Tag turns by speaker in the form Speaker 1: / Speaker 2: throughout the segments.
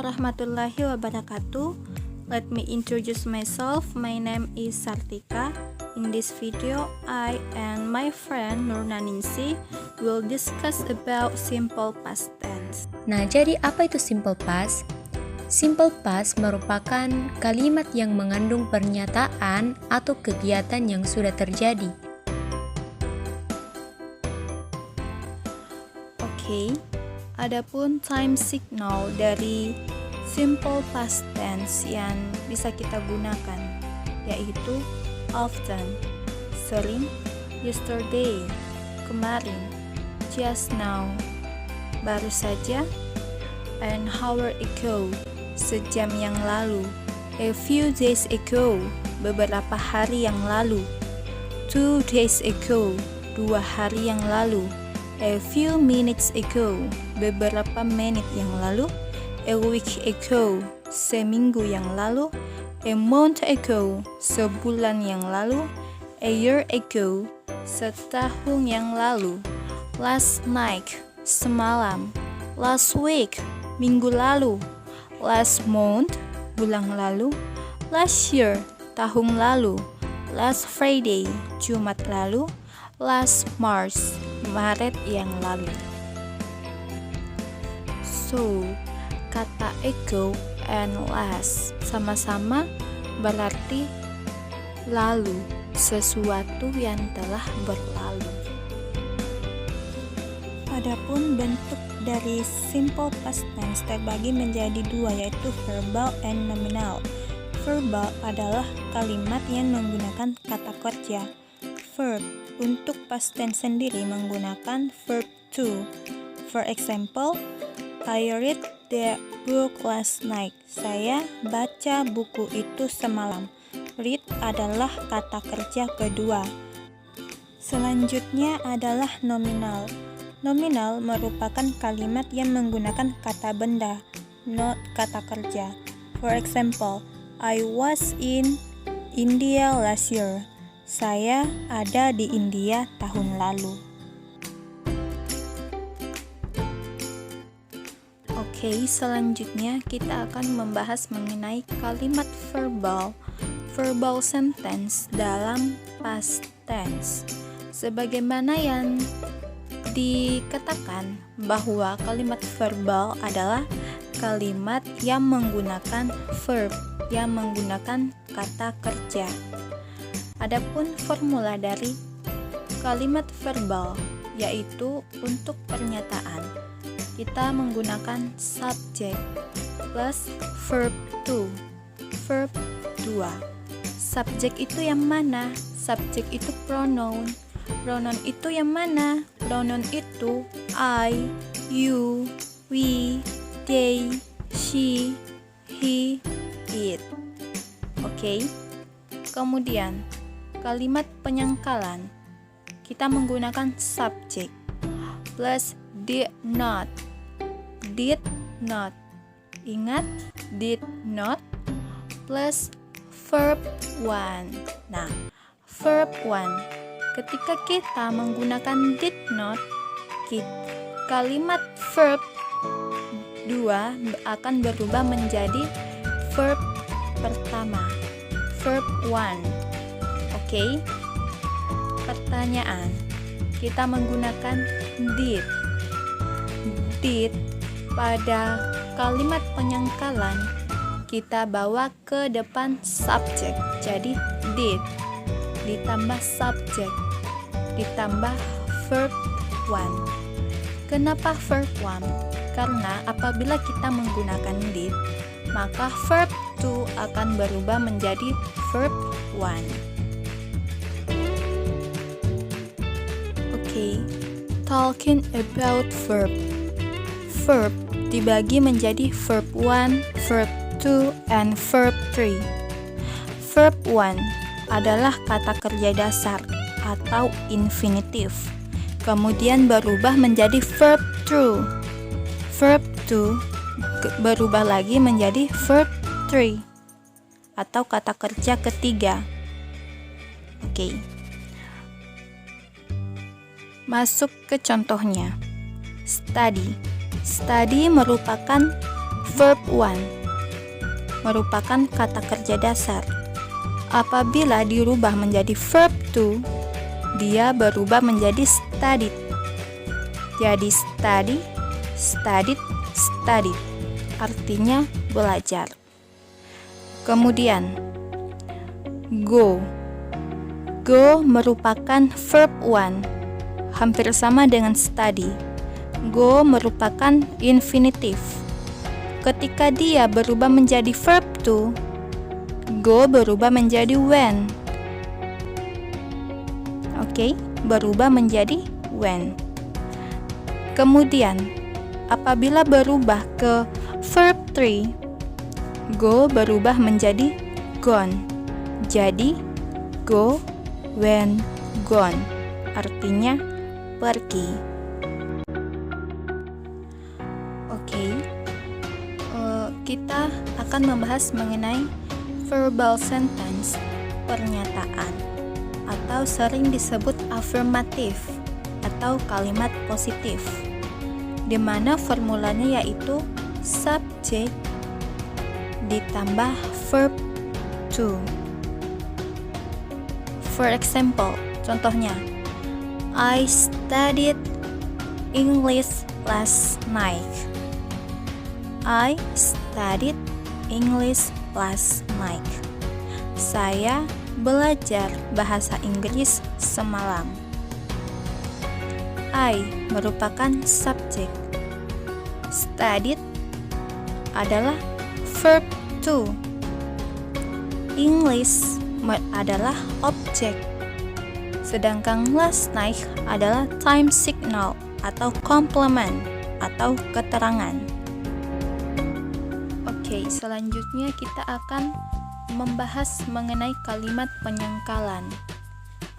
Speaker 1: warahmatullahi wabarakatuh. Let me introduce myself. My name is Sartika. In this video, I and my friend Nurnaningsi will discuss about simple past tense.
Speaker 2: Nah, jadi apa itu simple past? Simple past merupakan kalimat yang mengandung pernyataan atau kegiatan yang sudah terjadi.
Speaker 1: Oke, adapun time signal dari simple past tense yang bisa kita gunakan yaitu often, sering, yesterday, kemarin, just now, baru saja, an hour ago, sejam yang lalu, a few days ago, beberapa hari yang lalu, 2 days ago, 2 hari yang lalu, a few minutes ago, beberapa menit yang lalu, a week ago, seminggu yang lalu, a month ago, sebulan yang lalu, a year ago, setahun yang lalu, last night, semalam, last week, minggu lalu, last month, bulan lalu, last year, tahun lalu, last Friday, Jumat lalu, last March, Maret yang lalu. So, kata ago and last sama-sama berarti lalu, sesuatu yang telah berlalu. Adapun bentuk dari simple past tense terbagi menjadi dua, yaitu verbal and nominal. Verbal adalah kalimat yang menggunakan kata kerja. Verb untuk past tense sendiri menggunakan verb to. For example, I read the book last night. Saya baca buku itu semalam. Read adalah kata kerja kedua. Selanjutnya adalah nominal. Nominal merupakan kalimat yang menggunakan kata benda, not kata kerja. For example, I was in India last year. Saya ada di India tahun lalu. Oke, selanjutnya kita akan membahas mengenai kalimat verbal sentence dalam past tense. Sebagaimana yang dikatakan bahwa kalimat verbal adalah kalimat yang menggunakan verb, yang menggunakan kata kerja. Adapun formula dari kalimat verbal yaitu untuk pernyataan, kita menggunakan subject plus verb to, verb 2. Subjek itu yang mana? Subjek itu pronoun. Pronoun itu yang mana? Pronoun itu I, you, we, they, she, he, it. Oke. Kemudian kalimat penyangkalan kita menggunakan subjek plus did not. Did not. Ingat, did not plus verb 1. Nah, verb 1 ketika kita menggunakan did not, kalimat verb 2 akan berubah menjadi verb pertama, verb 1. Oke. Pertanyaan, kita menggunakan did. Did pada kalimat penyangkalan kita bawa ke depan subjek. Jadi did ditambah subjek ditambah verb 1. Kenapa verb 1? Karena apabila kita menggunakan did, maka verb 2 akan berubah menjadi verb 1. Oke, talking about verb. Verb dibagi menjadi verb 1, verb 2, and verb 3. Verb 1 adalah kata kerja dasar atau infinitif. Kemudian berubah menjadi verb 2. Verb 2 berubah lagi menjadi verb 3 atau kata kerja ketiga. Oke. Masuk ke contohnya. Study. Study merupakan verb one merupakan kata kerja dasar. Apabila dirubah menjadi verb to, dia berubah menjadi studied. Jadi study, studied, studied. Artinya belajar. Kemudian go. Go merupakan verb one, hampir sama dengan study. Go merupakan infinitif. Ketika dia berubah menjadi verb to, go berubah menjadi when. Oke, berubah menjadi when. Kemudian, apabila berubah ke verb 3, go berubah menjadi gone. Jadi, go, when, gone. Artinya pergi. Oke, kita akan membahas mengenai verbal sentence, pernyataan, atau sering disebut affirmative atau kalimat positif, di mana formulanya yaitu subject ditambah verb to. For example, contohnya, I studied English last night. I studied English last night. Saya belajar bahasa Inggris semalam. I merupakan subjek. Studied adalah verb to. English adalah objek. Sedangkan last night adalah time signal atau complement atau keterangan. Oke, selanjutnya kita akan membahas mengenai kalimat penyangkalan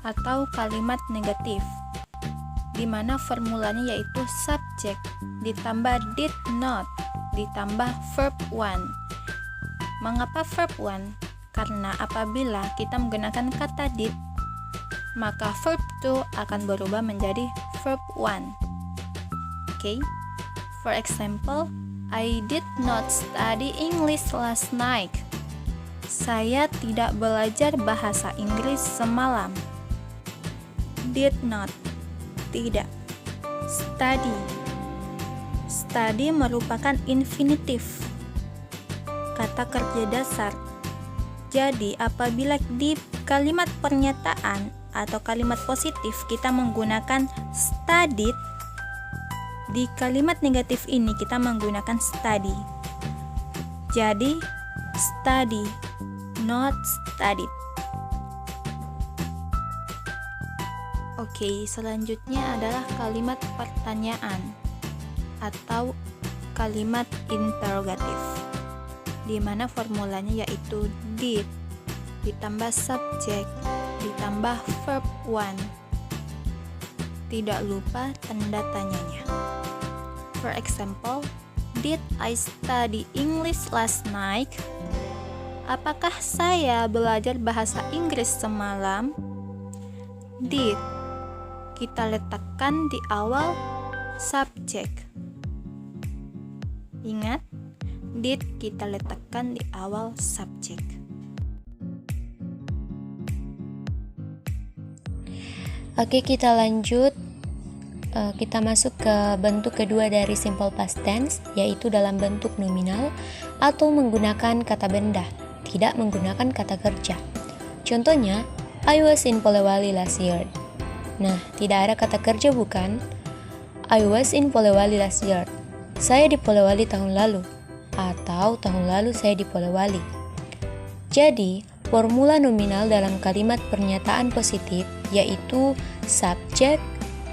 Speaker 1: atau kalimat negatif, di mana formulanya yaitu subject ditambah did not ditambah verb one. Mengapa verb one? Karena apabila kita menggunakan kata did, maka verb to akan berubah menjadi verb one. Oke, for example, I did not study English last night. Saya tidak belajar bahasa Inggris semalam. Did not, tidak. Study. Study merupakan infinitif, kata kerja dasar. Jadi, apabila di kalimat pernyataan atau kalimat positif kita menggunakan studied, di kalimat negatif ini kita menggunakan study. Jadi, study, not studied. Oke, selanjutnya adalah kalimat pertanyaan atau kalimat interrogatif, di mana formulanya yaitu did ditambah subjek ditambah verb one. Tidak lupa tanda tanyanya. For example, did I study English last night? Apakah saya belajar bahasa Inggris semalam? Did kita letakkan di awal subjek. Ingat, did kita letakkan di awal subjek.
Speaker 2: Oke, kita lanjut. Kita masuk ke bentuk kedua dari simple past tense, yaitu dalam bentuk nominal atau menggunakan kata benda, tidak menggunakan kata kerja. Contohnya, I was in Polewali last year. Nah, tidak ada kata kerja bukan? I was in Polewali last year. Saya di Polewali tahun lalu. Atau tahun lalu saya di Polewali. Jadi, formula nominal dalam kalimat pernyataan positif yaitu subject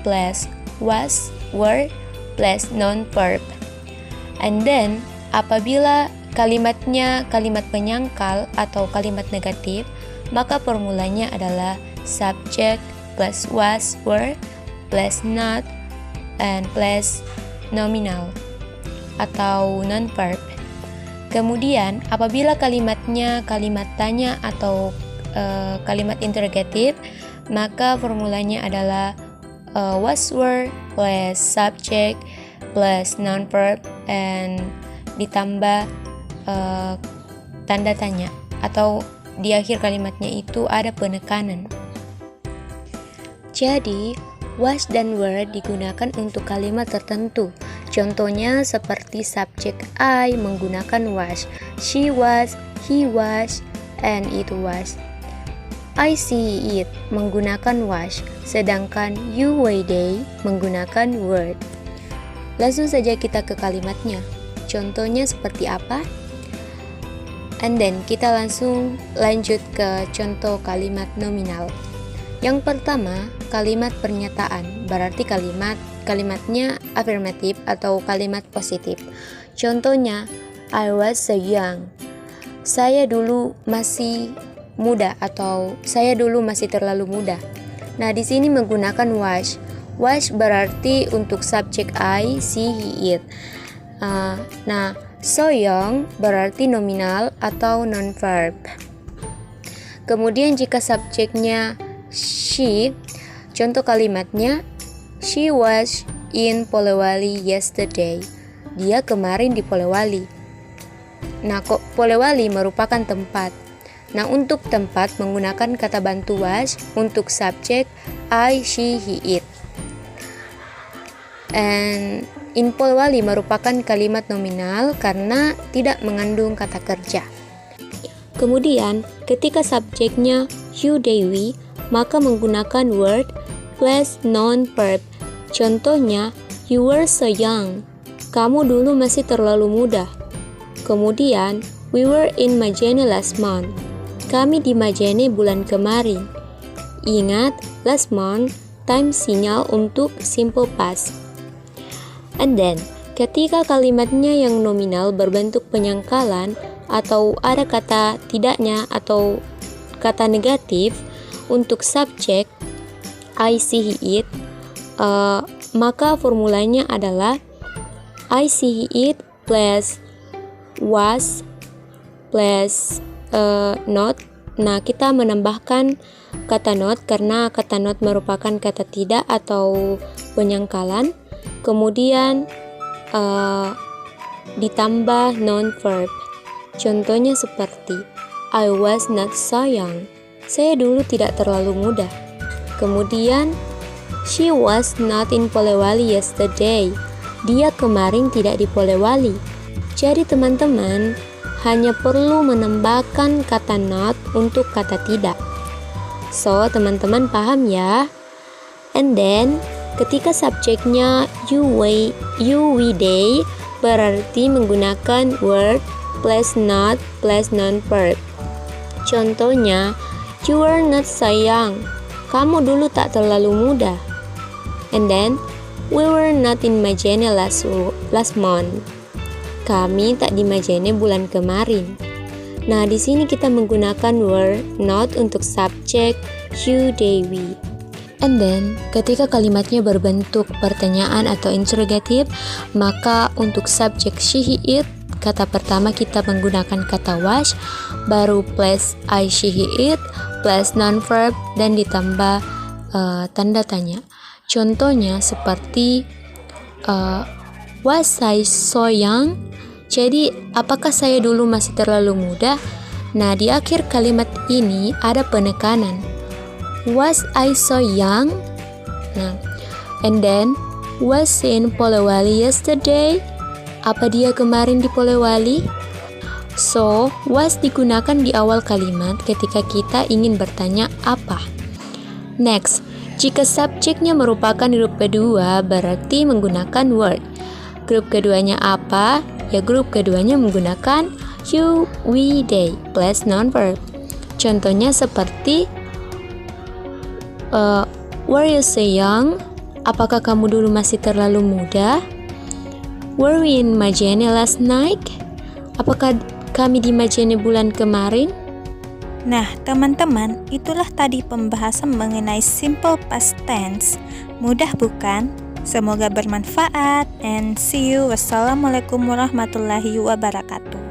Speaker 2: plus was, were, plus noun verb. And then, apabila kalimatnya kalimat penyangkal atau kalimat negatif, maka formulanya adalah subject plus was, were, plus not, and plus nominal atau noun verb. Kemudian, apabila kalimatnya kalimat tanya atau kalimat interrogatif, maka formulanya adalah was, were, plus subject, plus noun verb, and ditambah tanda tanya, atau di akhir kalimatnya itu ada penekanan. Jadi, was dan were digunakan untuk kalimat tertentu. Contohnya seperti subjek I menggunakan was, she was, he was, and it was. I see it menggunakan was, sedangkan you were they menggunakan were. Langsung saja kita ke kalimatnya. Contohnya seperti apa? And then kita langsung lanjut ke contoh kalimat nominal. Yang pertama, kalimat pernyataan, berarti kalimatnya afirmatif atau kalimat positif. Contohnya, I was so young. Saya dulu masih muda, atau saya dulu masih terlalu muda. Nah, di sini menggunakan was. Was berarti untuk subjek I, she, he, it. Nah, so young berarti nominal atau non-verb. Kemudian jika subjeknya she, contoh kalimatnya, she was in Polewali yesterday. Dia kemarin di Polewali. Nah, kok Polewali merupakan tempat. Nah, untuk tempat menggunakan kata bantu was untuk subjek I, she, he, it. And in Polewali merupakan kalimat nominal karena tidak mengandung kata kerja. Kemudian, ketika subjeknya you, they, we, maka menggunakan word plus non-verb. Contohnya, you were so young. Kamu dulu masih terlalu muda. Kemudian, we were in Majene last month. Kami di Majene bulan kemarin. Ingat, last month time sinyal untuk simple past. And then, ketika kalimatnya yang nominal berbentuk penyangkalan atau ada kata tidaknya atau kata negatif untuk subjek I, see, he, it, maka formulanya adalah I, see, he, it plus was plus not. Nah, kita menambahkan kata not karena kata not merupakan kata tidak atau penyangkalan. Kemudian ditambah non-verb. Contohnya seperti I was not so young. Saya dulu tidak terlalu muda. Kemudian she was not in Polewali yesterday. Dia kemarin tidak di Polewali. Jadi teman-teman hanya perlu menambahkan kata not untuk kata tidak. So, teman-teman paham ya? And then, ketika subjeknya you, we, they, berarti menggunakan word plus not plus non-verb. Contohnya, you were not so young. Kamu dulu tak terlalu muda. And then, we were not in Majene last month. Kami tak di Majene bulan kemarin. Nah, di sini kita menggunakan were not untuk subjek you, they, we. And then, ketika kalimatnya berbentuk pertanyaan atau interrogative, maka untuk subjek she, he, it, kata pertama kita menggunakan kata was, baru plus I, she, he, it, plus non-verb, dan ditambah tanda tanya. Contohnya seperti was I so young? Jadi, apakah saya dulu masih terlalu muda? Nah, di akhir kalimat ini ada penekanan. Was I so young? Nah, and then, was he in Polewali yesterday? Apa dia kemarin di Polewali? So, was digunakan di awal kalimat ketika kita ingin bertanya apa. Next, jika subjeknya merupakan grup kedua, berarti menggunakan word. Grup keduanya apa? Ya, grup keduanya menggunakan you, we, they, plus non-verb. Contohnya seperti were you so young? Apakah kamu dulu masih terlalu muda? Were we in Majene last night? Apakah kami di Majene bulan kemarin?
Speaker 1: Nah, teman-teman, itulah tadi pembahasan mengenai simple past tense. Mudah bukan? Semoga bermanfaat and see you. Wassalamualaikum warahmatullahi wabarakatuh.